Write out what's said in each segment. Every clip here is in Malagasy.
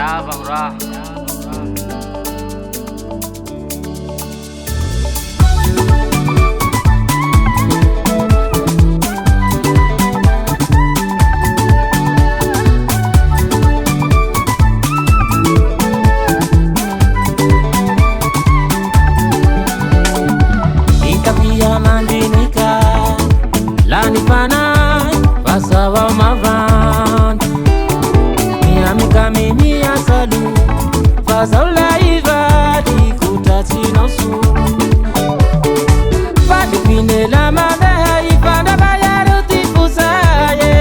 Yavamra. Lani panai pasawa mavan Miami kamini ya salu Fasaula ivadi kutati nosu Fadi pine la mabeha ifanda bayaru tifusaye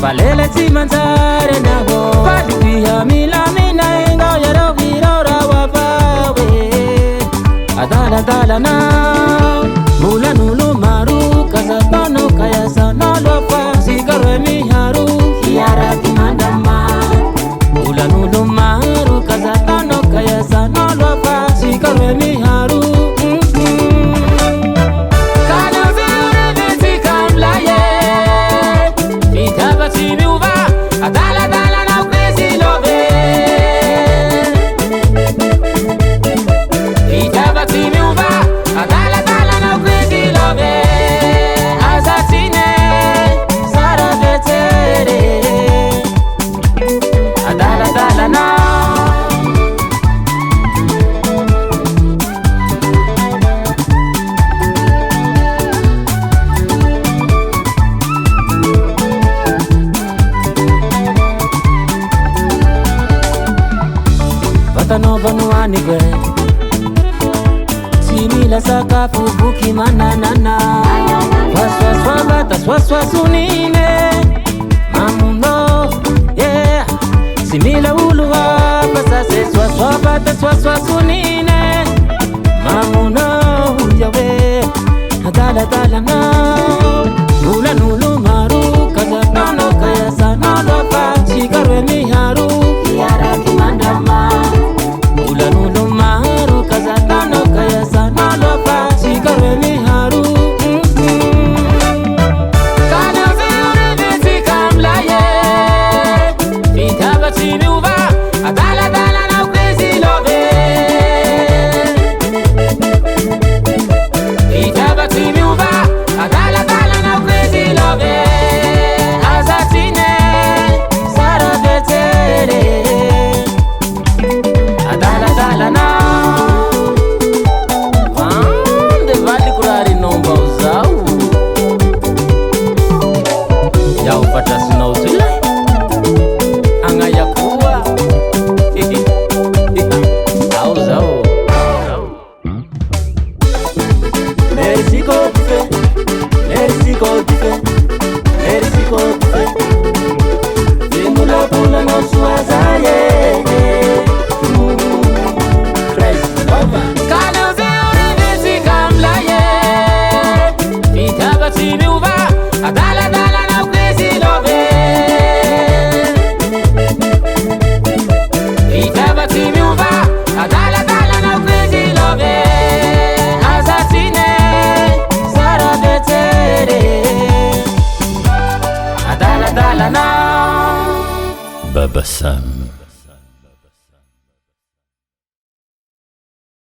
Balele timantare na ho Fadi piha milamina inga yaro virora wapawe Adala dala na Mula nulu maru Kazapano kaya sana lofa Sigarwe miharu Hiara kimandama Mula nulu maru Kazapano kaya sana lofa Sigarwe miharu Kana zuri viti kamlaye Vitaba timi uva Adala dala na ukwezi love Vitaba timi uva Adala dala na ukwezi love Azatine Sara vetere Adala dala na Vatano vanuani gwe Simila sakafu buki mananana Swaswa bata swaswa sunine Mamuno yeah Simila uluwa pasase swaswa bata swaswa sunine Mamuno yawe Adala dala na Ula nulu maru Kazapano kaya sana lopa Shikarwe miharu Yara kimandama Ula nulu maru Kazapano kaya sana lopa Shikarwe miharu Kana zuri viti kamlaye Vitaba timi uva Adala dala na ukwezi love Vitaba timi uva Adala dala na ukwezi love Azatine Sara vetere Adala dala na Vande vali kurari nomba uzau Ya upata suna uzile Anga ya kuwa Au zau Merci kotife Merci kotife Merci kotife Vimula pula no suazaye Crazy lover Kana zeuri visi kamlaye Vitaba timi uva Adala dala na ukwezi love Vitaba timi uva Adala dala na ukwezi love Azatine Sara vetere Adala dala na Baba Sam